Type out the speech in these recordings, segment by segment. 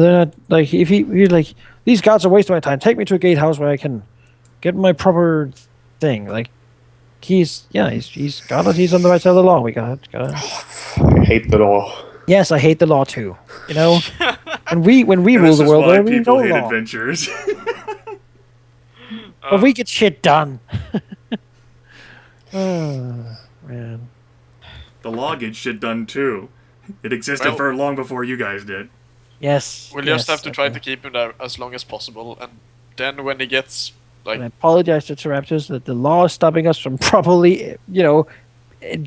they're not like if he's like these guards are wasting my time. Take me to a gatehouse where I can get my proper thing. Like he's got it. He's on the right side of the law. We got it. I hate the law. Yes, I hate the law too. You know, when we rule the world, there will be no hate law. Adventures. But we get shit done. Oh man. The law gets shit done too. It existed for long before you guys did. Yes. We'll just have to try to keep him there as long as possible, and then when he gets like, I apologize to Raptors that the law is stopping us from properly,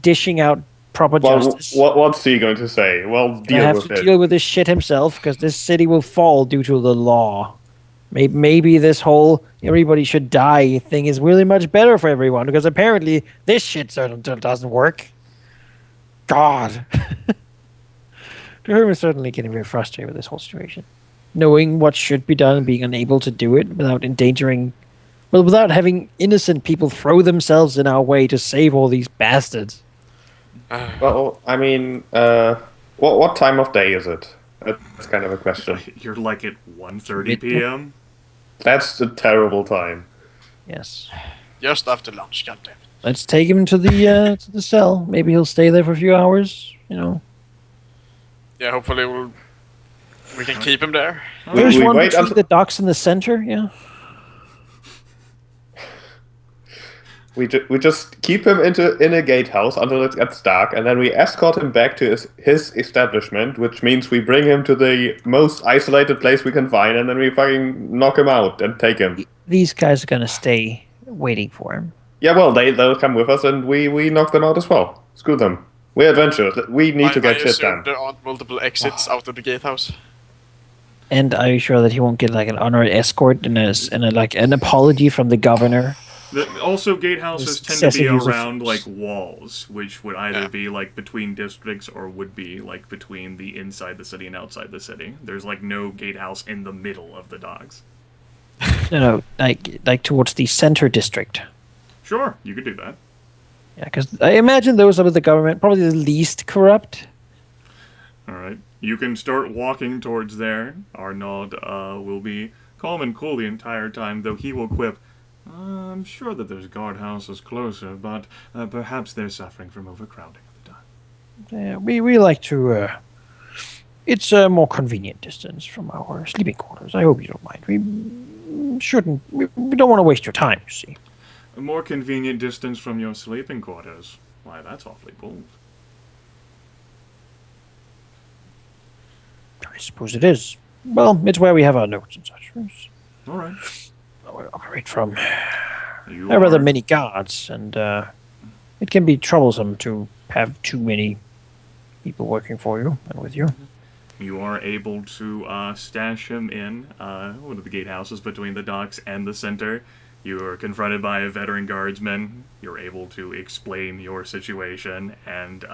dishing out proper justice. What's he going to say? Well, deal with it. Deal with this shit himself because this city will fall due to the law. Maybe this whole everybody should die thing is really much better for everyone because apparently this shit doesn't work. God. Dwohurim is certainly getting very frustrated with this whole situation. Knowing what should be done and being unable to do it without having innocent people throw themselves in our way to save all these bastards. Well, I mean, what time of day is it? That's kind of a question. You're like at 1:30 p.m.? That's a terrible time. Yes. Just after lunch, goddamn. Let's take him to the cell. Maybe he'll stay there for a few hours, Yeah, hopefully we can keep him there. There's one between the docks and the center, yeah. We just keep him in a gatehouse until it gets dark, and then we escort him back to his establishment, which means we bring him to the most isolated place we can find, and then we fucking knock him out and take him. These guys are gonna stay waiting for him. Yeah, well, they'll come with us, and we knock them out as well. Screw them. We're adventurers. We need to get shit done. There aren't multiple exits out of the gatehouse. And are you sure that he won't get like an honorary escort and an apology from the governor? Also, gatehouses tend to be around like walls, which would either be like between districts or would be like between the inside the city and outside the city. There's like no gatehouse in the middle of the docks. No, like towards the center district. Sure, you could do that. Yeah, because I imagine those are the government probably the least corrupt. All right, you can start walking towards there. Arnaud will be calm and cool the entire time, though he will quip, I'm sure that there's guardhouses closer, but perhaps they're suffering from overcrowding at the time. Yeah, we like to... it's a more convenient distance from our sleeping quarters. I hope you don't mind. We don't want to waste your time, you see. A more convenient distance from your sleeping quarters? Why, that's awfully bold. I suppose it is. Well, it's where we have our notes and such. All right. We operate from. There are rather many guards, and it can be troublesome to have too many people working for you and with you. You are able to stash him in one of the gatehouses between the docks and the center. You are confronted by a veteran guardsman. You're able to explain your situation, and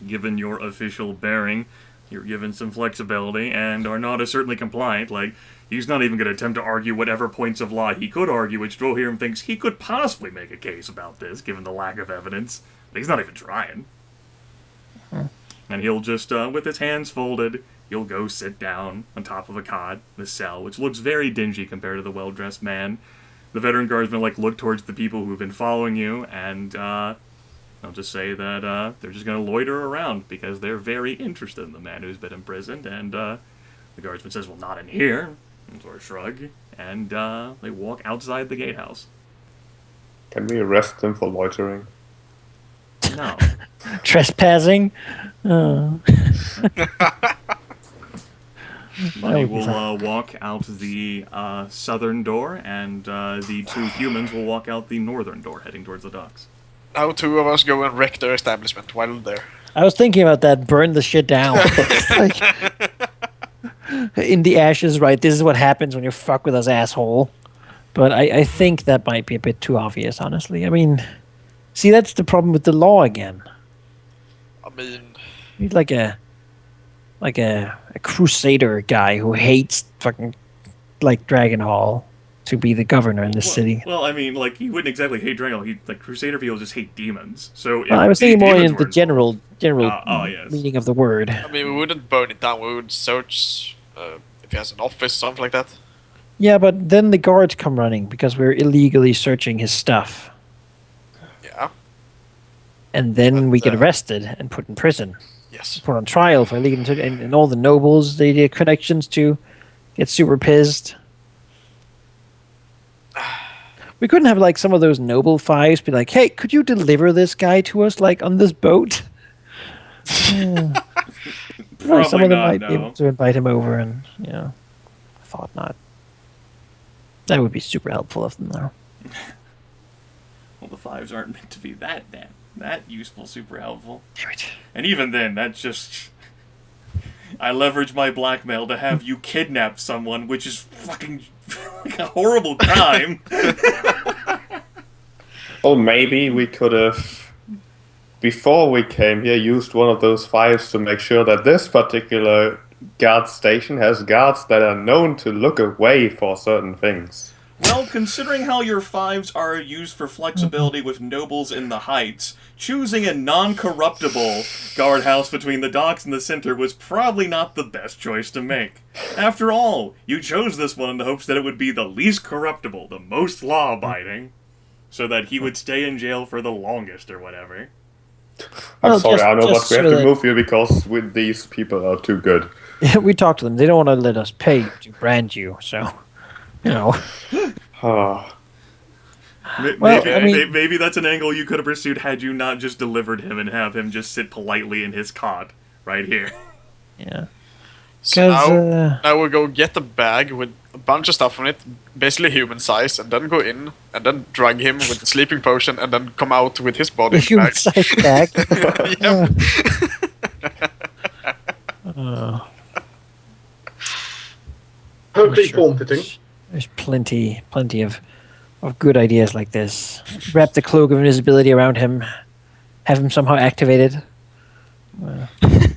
given your official bearing, you're given some flexibility, and Arnaud is certainly compliant. Like, he's not even going to attempt to argue whatever points of law he could argue, which Dwohurim thinks he could possibly make a case about this, given the lack of evidence. But he's not even trying. And he'll just, with his hands folded, he'll go sit down on top of a cot, the cell, which looks very dingy compared to the well-dressed man. The veteran guardsmen, look towards the people who've been following you, and, I'll just say that, they're just gonna loiter around, because they're very interested in the man who's been imprisoned, and, the guardsman says, well, not in here, and sort of shrug, and, they walk outside the gatehouse. Can we arrest them for loitering? No. Trespassing? Bunny will walk out the southern door, and the two humans will walk out the northern door, heading towards the docks. Now two of us go and wreck their establishment while there. I was thinking about that. Burn the shit down. In the ashes, right? This is what happens when you fuck with us, asshole. But I think that might be a bit too obvious, honestly. I mean, see, that's the problem with the law again. I mean, he's like a crusader guy who hates fucking Dragon Hall to be the governor in this city. Well, I mean, he wouldn't exactly hate Dragon Hall. Crusader people just hate demons. So if I was thinking more in the involved, general yes. meaning of the word. I mean, we wouldn't burn it down. We would search if he has an office, something like that. Yeah, but then the guards come running because we're illegally searching his stuff. Yeah. And then But, we get arrested and put in prison. Yes. Put on trial for illegal and all the nobles they get connections to get super pissed. We couldn't have like some of those noble fives be like, hey, could you deliver this guy to us like on this boat? Probably Some of them not, might be able no. to invite him over and I thought not. That would be super helpful of them though. Well, the 5s aren't meant to be that useful, super helpful. Damn it. And even then, that's just... I leverage my blackmail to have you kidnap someone, which is fucking like a horrible crime. Well, maybe we could have, before we came here, used one of those 5s to make sure that this particular guard station has guards that are known to look away for certain things. Well, considering how your 5s are used for flexibility with nobles in the heights, choosing a non-corruptible guardhouse between the docks and the center was probably not the best choice to make. After all, you chose this one in the hopes that it would be the least corruptible, the most law-abiding, so that he would stay in jail for the longest or whatever. I'm Well, sorry, just- I know, but just we have so to that- move here because these people are too good. We talked to them. They don't want to let us pay you to brand you, so Ah. Well, I mean- Maybe that's an angle you could have pursued had you not just delivered him and have him just sit politely in his cot right here. yeah. So Because now we'll go get a bag with a bunch of stuff on it, basically human size, and then go in and then drug him with the sleeping potion, and then come out with his body the in the human bag. size bag. Yeah. Totally Sure. form-fitting. There's plenty of good ideas like this. Wrap the cloak of invisibility around him, have him somehow activated.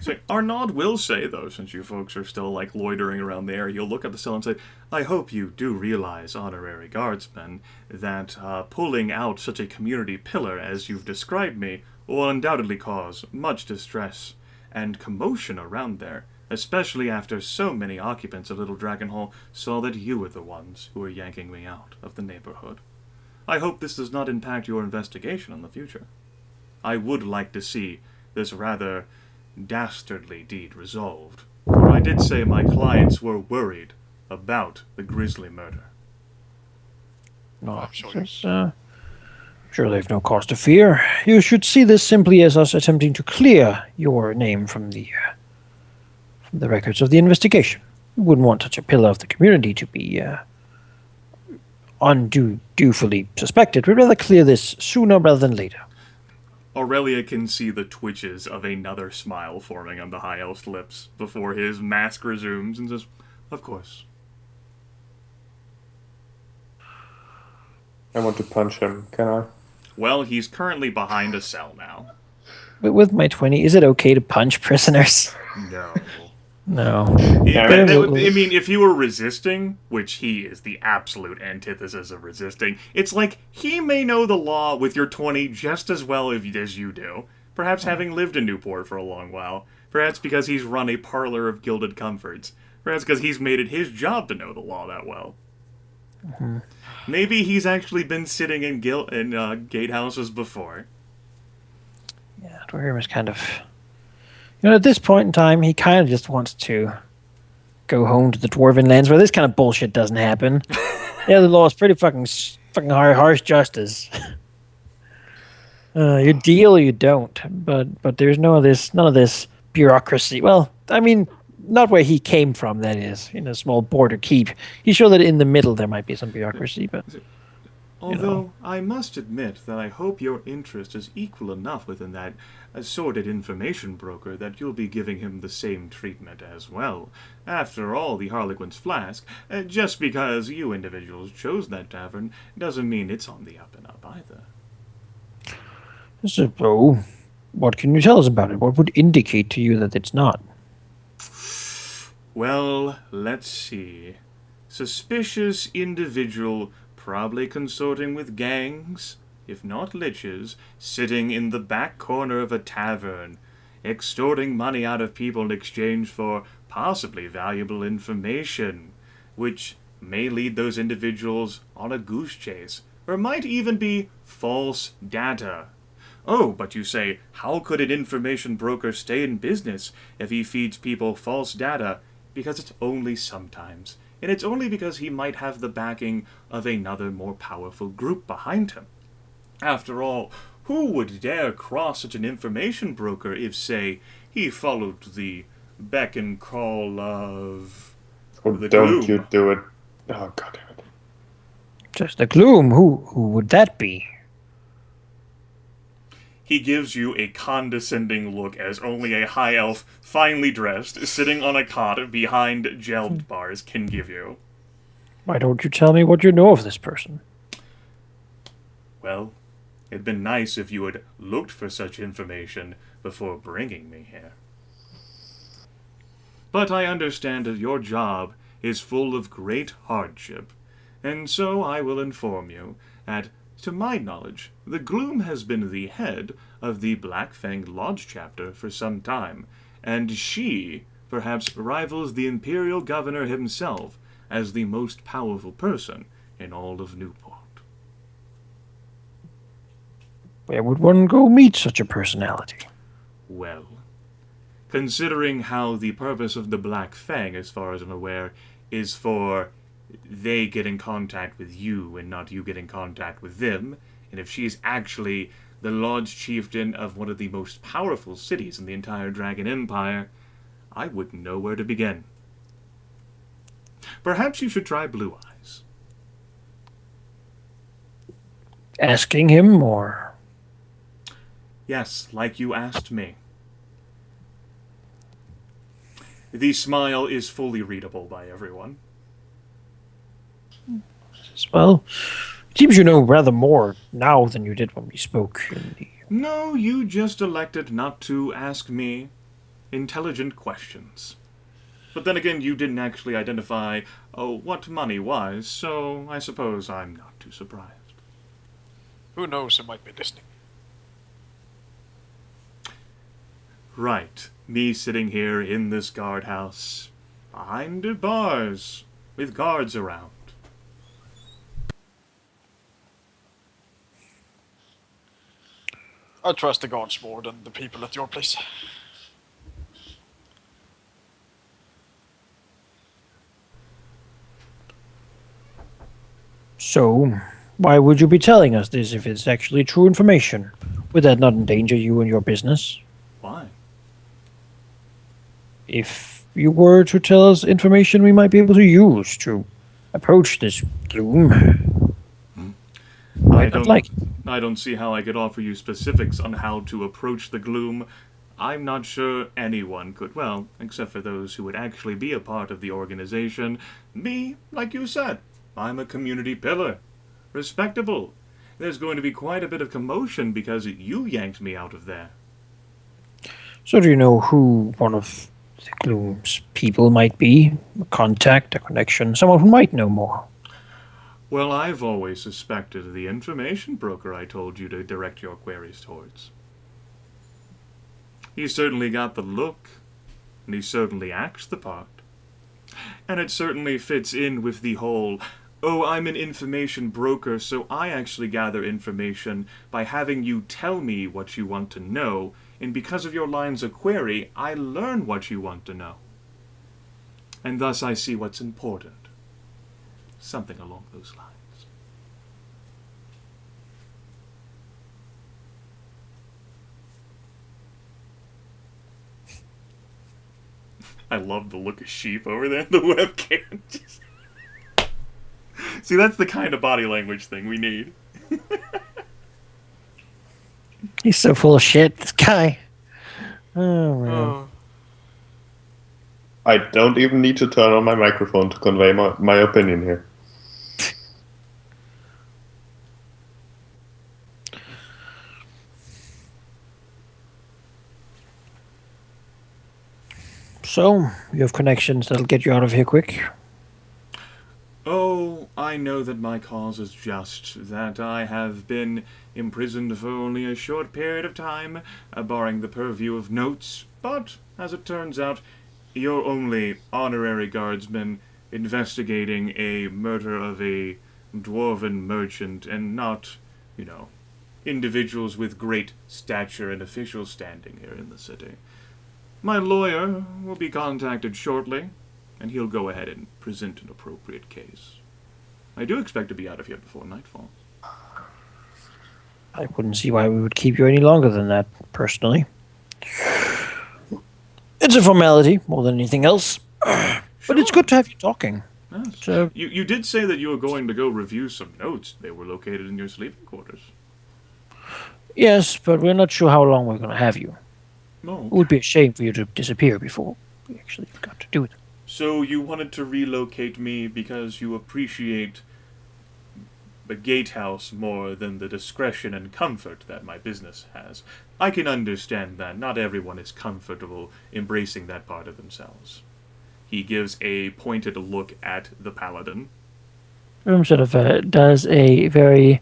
So Arnaud will say, though, since you folks are still like loitering around the area, he'll look at the cell and say, I hope you do realize, honorary guardsmen, that pulling out such a community pillar as you've described me will undoubtedly cause much distress and commotion around there, especially after so many occupants of Little Dragon Hall saw that you were the ones who were yanking me out of the neighborhood. I hope this does not impact your investigation in the future. I would like to see this rather dastardly deed resolved, for I did say my clients were worried about the grisly murder. No, I'm sure. sure they've no cause to fear. You should see this simply as us attempting to clear your name from the records of the investigation. You wouldn't want such a pillar of the community to be unduly suspected. We'd rather clear this sooner rather than later. Aurelia can see the twitches of another smile forming on the High Elf's lips before his mask resumes and says, Of course. I want to punch him, can I? Well, he's currently behind a cell now. But with my 20, is it okay to punch prisoners? No. No. I mean, if he were resisting, which he is the absolute antithesis of resisting, it's like he may know the law with your 20 just as well as you do. Perhaps having lived in Newport for a long while. Perhaps because he's run a parlor of gilded comforts. Perhaps because he's made it his job to know the law that well. Mm-hmm. Maybe he's actually been sitting in gatehouses before. Yeah, Dwohurim is kind of... at this point in time, he kind of just wants to go home to the Dwarven lands where this kind of bullshit doesn't happen. Yeah, the law is pretty fucking harsh justice. You deal or you don't, but there's none of this bureaucracy. Well, I mean, not where he came from. That is, in a small border keep. He's sure that in the middle there might be some bureaucracy, but Although, I must admit that I hope your interest is equal enough within that assorted information broker that you'll be giving him the same treatment as well. After all, the Harlequin's Flask, just because you individuals chose that tavern, doesn't mean it's on the up and up either. so what can you tell us about it? What would indicate to you that it's not? Well, let's see. Suspicious individual, probably consorting with gangs, if not liches, sitting in the back corner of a tavern, extorting money out of people in exchange for possibly valuable information, which may lead those individuals on a goose chase, or might even be false data. Oh, but you say, how could an information broker stay in business if he feeds people false data? Because it's only sometimes. And it's only because he might have the backing of another more powerful group behind him. After all, who would dare cross such an information broker if, say, he followed the beck and call of Oh, the don't gloom? you do it. Oh, God damn it. Just the gloom. Who would that be? He gives you a condescending look as only a high elf, finely dressed, sitting on a cot behind gelled bars can give you. Why don't you tell me what you know of this person? Well, it'd been nice if you had looked for such information before bringing me here. But I understand that your job is full of great hardship, and so I will inform you that, to my knowledge, the Gloom has been the head of the Black Fang Lodge chapter for some time, and she perhaps rivals the Imperial Governor himself as the most powerful person in all of Newport. Where would one go meet such a personality? Well, considering how the purpose of the Black Fang, as far as I'm aware, is for they get in contact with you and not you get in contact with them, and if she's actually the Lodge Chieftain of one of the most powerful cities in the entire Dragon Empire, I wouldn't know where to begin. Perhaps you should try Blue Eyes. Asking him, or Yes, like you asked me. The smile is fully readable by everyone. well, it seems you know rather more now than you did when we spoke in the... No, you just elected not to ask me intelligent questions. But then again, you didn't actually identify, what money was, so I suppose I'm not too surprised. Who knows, who might be listening. Right, me sitting here in this guardhouse, behind the bars, with guards around. I trust the guards more than the people at your place. So, why would you be telling us this if it's actually true information? Would that not endanger you and your business? Why? If you were to tell us information we might be able to use to approach this gloom, I I don't see how I could offer you specifics on how to approach the gloom. I'm not sure anyone could, well, except for those who would actually be a part of the organization. Me, like you said, I'm a community pillar. Respectable. There's going to be quite a bit of commotion because you yanked me out of there. So do you know who one of the gloom's people might be? A contact, a connection, someone who might know more? Well, I've always suspected the information broker I told you to direct your queries towards. He's certainly got the look, and he certainly acts the part. And it certainly fits in with the whole, I'm an information broker, so I actually gather information by having you tell me what you want to know, and because of your lines of query, I learn what you want to know. And thus I see what's important. Something along those lines. I love the look of sheep over there in the webcam. See, that's the kind of body language thing we need. He's so full of shit, this guy. Oh, man. I don't even need to turn on my microphone to convey my opinion here. So, you have connections that'll get you out of here quick? Oh, I know that my cause is just, that I have been imprisoned for only a short period of time, barring the purview of notes, but, as it turns out, You're only honorary guardsmen investigating a murder of a dwarven merchant and not, you know, individuals with great stature and official standing here in the city. My lawyer will be contacted shortly, and he'll go ahead and present an appropriate case. I do expect to be out of here before nightfall. I wouldn't see why we would keep you any longer than that, personally. It's a formality more than anything else. But it's good to have you talking. Yes. So, You did say that you were going to go review some notes. They were located in your sleeping quarters. yes, but we're not sure how long we're going to have you. Oh, It would be a shame for you to disappear before we actually got to do it. so you wanted to relocate me because you appreciate the gatehouse more than the discretion and comfort that my business has. I can understand that. Not everyone is comfortable embracing that part of themselves. He gives a pointed look at the paladin. Room sort of does a very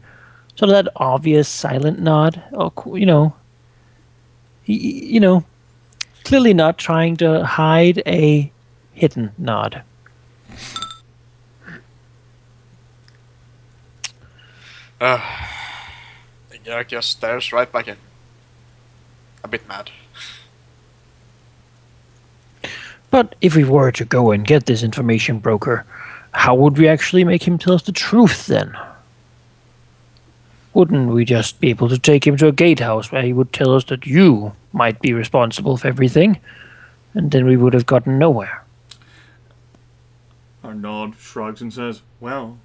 sort of that obvious silent nod. Oh, he, clearly not trying to hide a hidden nod. Geráck just stares right back in. A bit mad. But if we were to go and get this information broker, how would we actually make him tell us the truth then? Wouldn't we just be able to take him to a gatehouse where he would tell us that you might be responsible for everything, and then we would have gotten nowhere? Arnaud shrugs and says, "Well,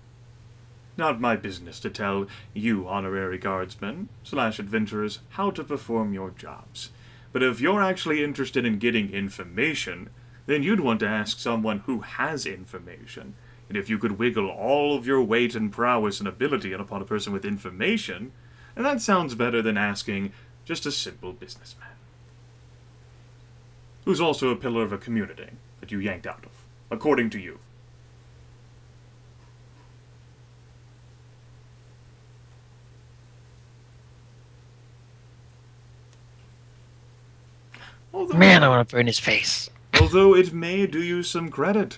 not my business to tell you honorary guardsmen / adventurers how to perform your jobs. But if you're actually interested in getting information, then you'd want to ask someone who has information. And if you could wiggle all of your weight and prowess and ability upon a person with information, then that sounds better than asking just a simple businessman. Who's also a pillar of a community that you yanked out of, according to you." Man, I want to burn his face. Although it may do you some credit.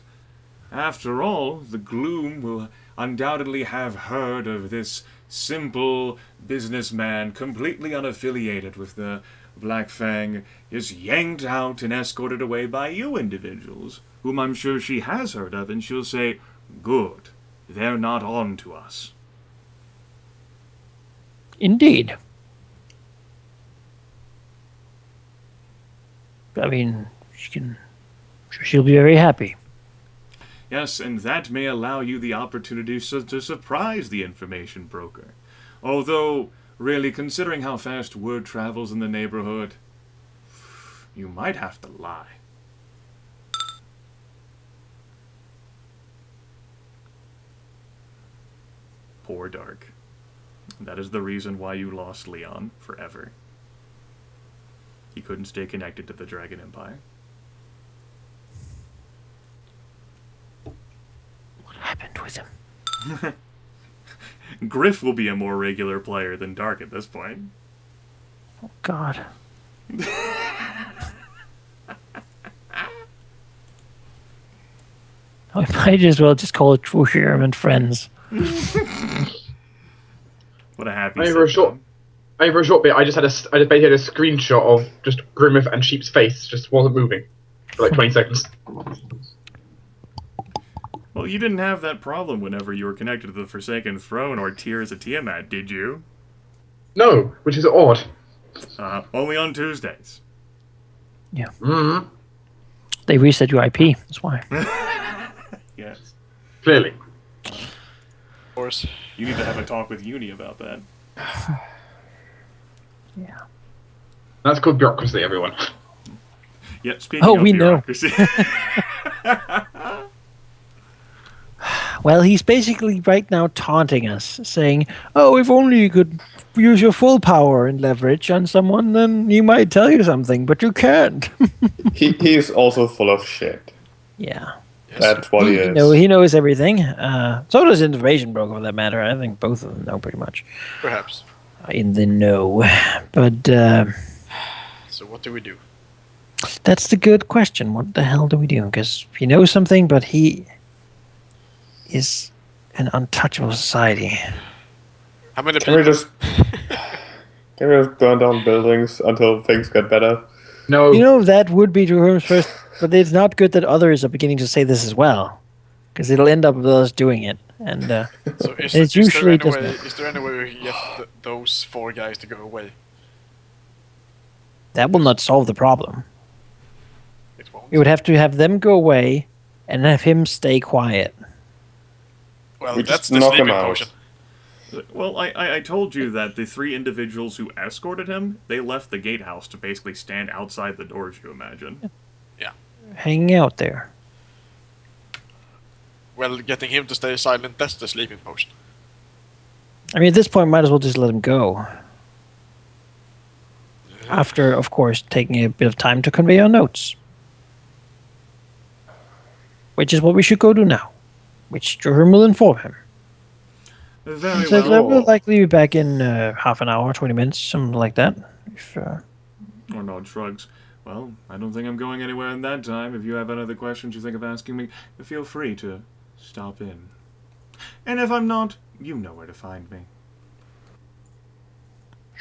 After all, the gloom will undoubtedly have heard of this simple businessman completely unaffiliated with the Black Fang is yanked out and escorted away by you individuals, whom I'm sure she has heard of, and she'll say, "Good, they're not on to us." Indeed. I mean, she'll be very happy. Yes, and that may allow you the opportunity to surprise the information broker. Although, really, considering how fast word travels in the neighborhood, you might have to lie. Poor Dark. That is the reason why you lost Leon forever. He couldn't stay connected to the Dragon Empire. What happened with him? Gryph will be a more regular player than Dark at this point. Oh, God. I might as well just call it Dwohurim and Friends. What a happy I mean, for a short bit, I just basically had a screenshot of just Grimith and Sheep's face, just wasn't moving for like 20 seconds. Well, you didn't have that problem whenever you were connected to the Forsaken Throne or Tears of Tiamat, did you? No, which is odd. Only on Tuesdays. Yeah. Mm-hmm. They reset your IP, that's why. Yes. Clearly. Of course. You need to have a talk with Uni about that. Yeah. That's called bureaucracy, everyone. Yeah, speaking Oh, of we know. bureaucracy. Well, he's basically right now taunting us, saying, "Oh, if only you could use your full power and leverage on someone, then he might tell you something, but you can't." He's also full of shit. Yeah. Yes. That's what he is. He knows everything. So does Information Broker, for that matter. I think both of them know pretty much. Perhaps. In the know. But, So what do we do? That's the good question. What the hell do we do? Because he knows something, but he is an untouchable society. How many Can we people? just burn down buildings until things get better? No. You know, that would be Dwohurim's first, but it's not good that others are beginning to say this as well. Because it'll end up with us doing it. And So it usually doesn't. is there any way we can get those 4 guys to go away? That will not solve the problem. It won't. You would have to have them go away and have him stay quiet. Well, We that's just the knock him sleeping out. potion. Well, I told you that the 3 individuals who escorted him, they left the gatehouse to basically stand outside the doors, you imagine. Hanging out there. Well, getting him to stay silent, that's the sleeping potion. I mean, at this point, might as well just let him go. After, of course, taking a bit of time to convey our notes. Which is what we should go do now. Which Dwohurim will inform him. Very So well. we'll likely be back in half an hour, 20 minutes, something like that. If, Ornod shrugs. Well, I don't think I'm going anywhere in that time. If you have any other questions you think of asking me, feel free to stop in. And if I'm not, you know where to find me.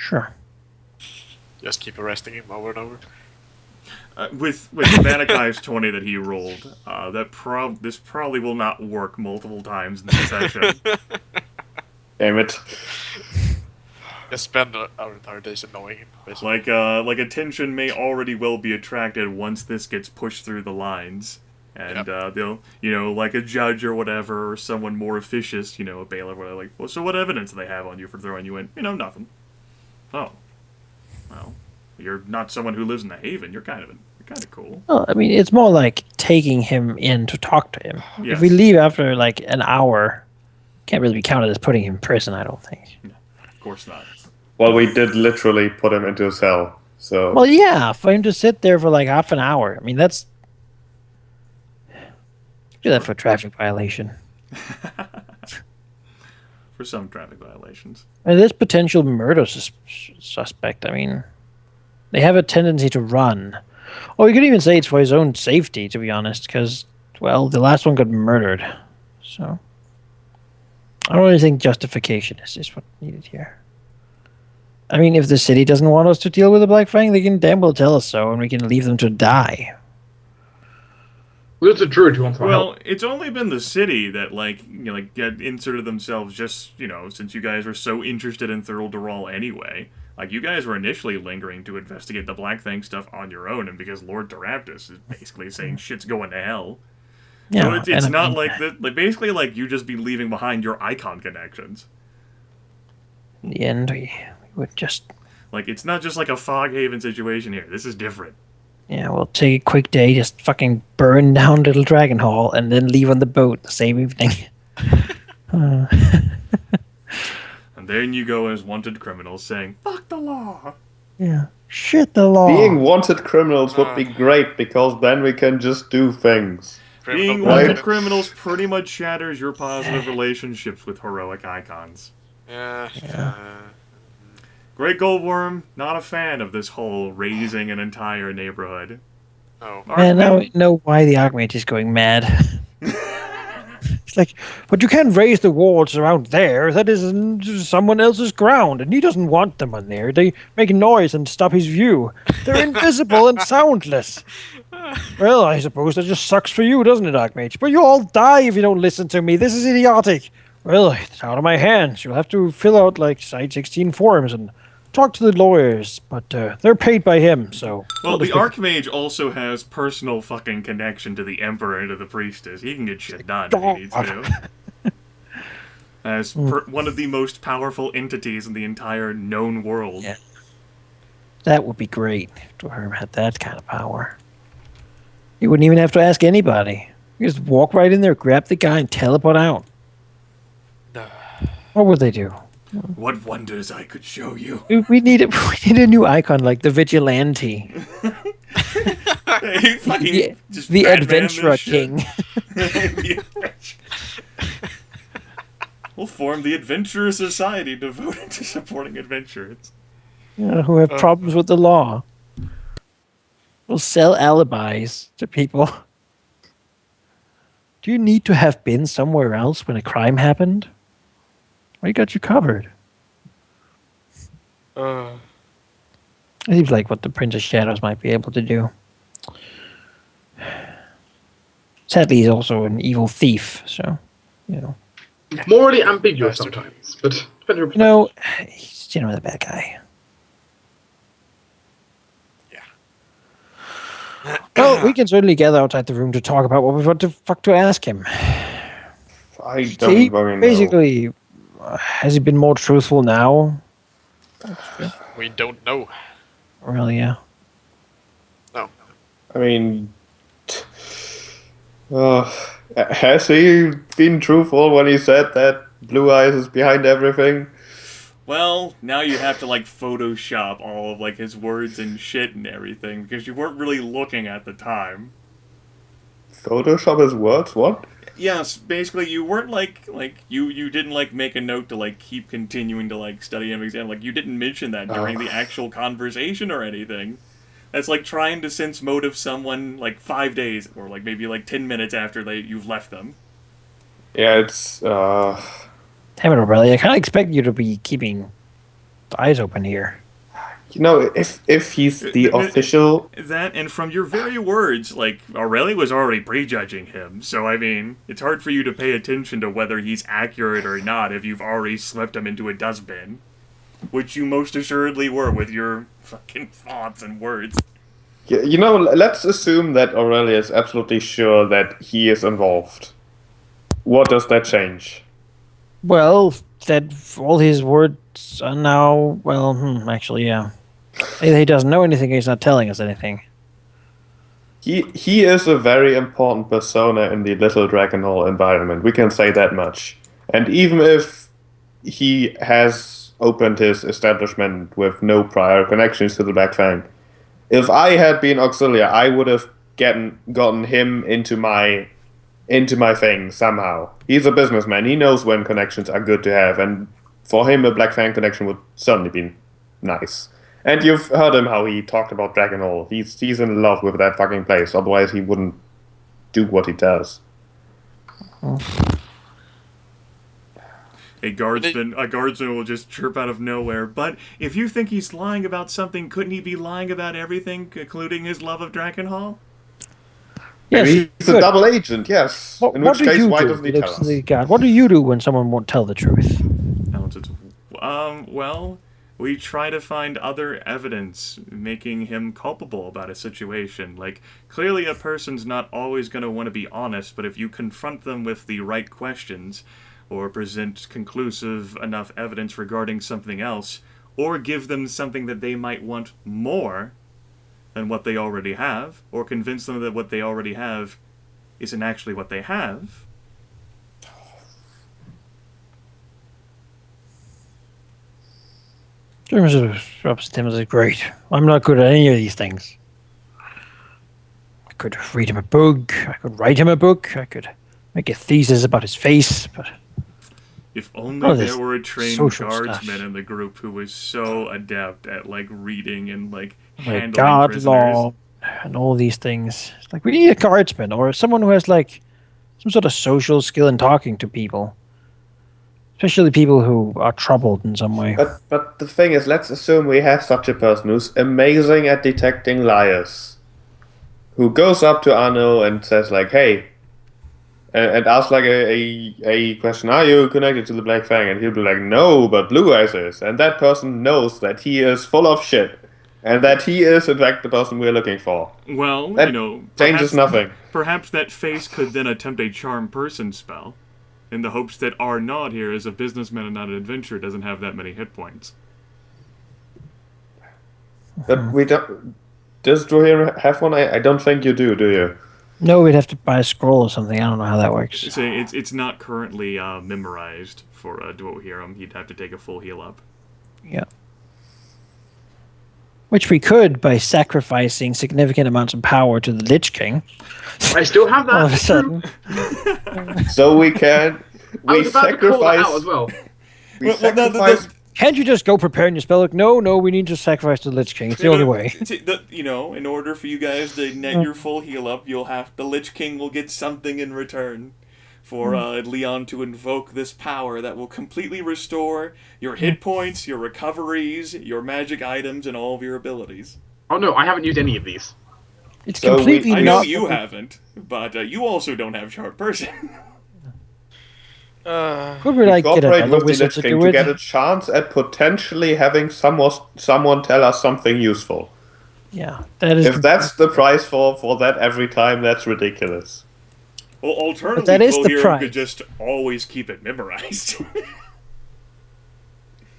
sure. Just keep arresting him over and over. With Manakai's 20 that he rolled, this probably will not work multiple times in succession. Damn it. Just spend our entire days annoying him, basically. Like attention may already well be attracted once this gets pushed through the lines. And they'll, like a judge or whatever, or someone more officious, a bailiff, whatever, like, well, so what evidence do they have on you for throwing you in? Nothing. Oh. Well, you're not someone who lives in the Haven. You're kind of cool. Well, I mean, it's more like taking him in to talk to him. Yes. If we leave after, like, an hour, can't really be counted as putting him in prison, I don't think. Of course not. Well, we did literally put him into a cell, so... Well, yeah, for him to sit there for, like, half an hour. I mean, that's... Do that for a traffic violation. For some traffic violations. And this potential murder suspect, I mean, they have a tendency to run. Or you could even say it's for his own safety, to be honest, because, well, the last one got murdered. So, I don't really think justification is what's needed here. I mean, if the city doesn't want us to deal with the Black Fang, they can damn well tell us so, and we can leave them to die. Well, it's a druid who wants our help. Well, it's only been the city that, get inserted themselves just, since you guys were so interested in Thurl Dural anyway. Like, you guys were initially lingering to investigate the Black Fang stuff on your own, and because Lord Duraptus is basically saying shit's going to hell. Yeah, So it's and not like that. Like, basically, like, you just be leaving behind your icon connections. in the end, we would just... Like, it's not just like a Foghaven situation here. This is different. Yeah, we'll take a quick day, just fucking burn down Little Dragon Hall, and then leave on the boat the same evening. And then you go as wanted criminals saying, "Fuck the law." Yeah. Shit the law. Being wanted criminals would be great, because then we can just do things. Being Criminal wanted Right. criminals pretty much shatters your positive relationships with heroic icons. Yeah. Great Goldworm, not a fan of this whole raising an entire neighborhood. Oh. Man, now we know why the Archmage is going mad. It's like, but you can't raise the walls around there. That is someone else's ground, and he doesn't want them on there. They make noise and stop his view. They're invisible and soundless. Well, I suppose that just sucks for you, doesn't it, Archmage? But you'll all die if you don't listen to me. This is idiotic. Well, it's out of my hands. You'll have to fill out, like, Site 16 forms and talk to the lawyers, but they're paid by him, so... Well, the Archmage also has personal fucking connection to the Emperor and to the Priestess. He can get shit done if he needs to. As one of the most powerful entities in the entire known world. Yeah. That would be great if Dwohurim had that kind of power. You wouldn't even have to ask anybody. You just walk right in there, grab the guy, and teleport out. What would they do? What wonders I could show you. We need a new icon like the Vigilante. Hey, fucking just The Batman Adventurer this shit. King. The adventure- We'll form the Adventurer Society devoted to supporting adventurers. Who have problems with the law. We'll sell alibis to people. Do you need to have been somewhere else when a crime happened? We got you covered. It seems like what the Prince of Shadows might be able to do. Sadly, he's also an evil thief, so, you know. Morally ambiguous sometimes, but depends on your You know, he's generally a bad guy. Well, we can certainly gather outside the room to talk about what we want to ask him. I See, don't very know. basically, has he been more truthful now? We don't know. Aurelia. No. I mean, has he been truthful when he said that Blue Eyes is behind everything? Well, now you have to, like, Photoshop all of, like, his words and shit and everything, because you weren't really looking at the time. Photoshop his words? What? Yes, basically, you weren't, you didn't, like, make a note to, like, keep continuing to, like, study him exam. Like, you didn't mention that during the actual conversation or anything. That's like trying to sense motive someone, like, 5 days, or, like, maybe, like, 10 minutes after you've left them. Yeah, it's, Damn it, Aurelia. I kind of expect you to be keeping the eyes open here. You know, if he's the official... That, and from your very words, like, Aurelia was already prejudging him, so, I mean, it's hard for you to pay attention to whether he's accurate or not if you've already swept him into a dustbin. Which you most assuredly were with your fucking thoughts and words. You know, let's assume that Aurelia is absolutely sure that he is involved. What does that change? Well, that all his words are now... Well, actually, yeah. Either he doesn't know anything or he's not telling us anything. He is a very important persona in the Little Dragon Hall environment. We can say that much. And even if he has opened his establishment with no prior connections to the Black Fang, if I had been Auxilia, I would have gotten him into my thing somehow. He's a businessman. He knows when connections are good to have, and for him, a Black Fang connection would certainly be nice. And you've heard him how he talked about Dragon Hall. He's in love with that fucking place. Otherwise, he wouldn't do what he does. A guardsman will just chirp out of nowhere. But if you think he's lying about something, couldn't he be lying about everything, including his love of Dragon Hall? Yes, Maybe he's a double agent, yes. In which case, why doesn't he tell us? God, what do you do when someone won't tell the truth? Well, we try to find other evidence making him culpable about a situation. Like, clearly a person's not always going to want to be honest, but if you confront them with the right questions, or present conclusive enough evidence regarding something else, or give them something that they might want more than what they already have, or convince them that what they already have isn't actually what they have. Terms is great. I'm not good at any of these things. I could read him a book, I could write him a book, I could make a thesis about his face, but... If only there were a trained guardsman stuff in the group who was so adept at, like, reading and, like, handling God prisoners. law and all these things. It's like, we need a guardsman or someone who has, like, some sort of social skill in talking to people. Especially people who are troubled in some way. But the thing is, let's assume we have such a person who's amazing at detecting liars. Who goes up to Arno and says, like, hey... And asks like a question, are you connected to the Black Fang? And he'll be like, no, but Blue Eyes is. And that person knows that he is full of shit. And that he is, in fact, the person we're looking for. Well, that you know... changes nothing. Perhaps that face could then attempt a charm person spell, in the hopes that our Nod here, as a businessman and not an adventurer, doesn't have that many hit points. But we don't... Does Dwohurim have one? I don't think you do you? No, we'd have to buy a scroll or something. I don't know how that works. So it's not currently memorized for Dwohurim. He'd have to take a full heal up. Yeah. Which we could by sacrificing significant amounts of power to the Lich King. I still have that. All of a sudden. So we can... I was about to call that out as well. We sacrifice Can't you just go preparing your spell? Like, no, we need to sacrifice the Lich King. It's the only way. In order for you guys to net your full heal up, the Lich King will get something in return for Leon to invoke this power that will completely restore your hit points, your recoveries, your magic items, and all of your abilities. Oh no, I haven't used any of these. It's So completely I know not. you haven't, but you also don't have Sharp Person. Could we like get Cooperate another with the wizard Lich to King do to it? get a chance at potentially having someone tell us something useful. Yeah, that is. If that's the price for that every time, that's ridiculous. Well, alternatively, that is the Dwohurim price. could just always keep it memorized.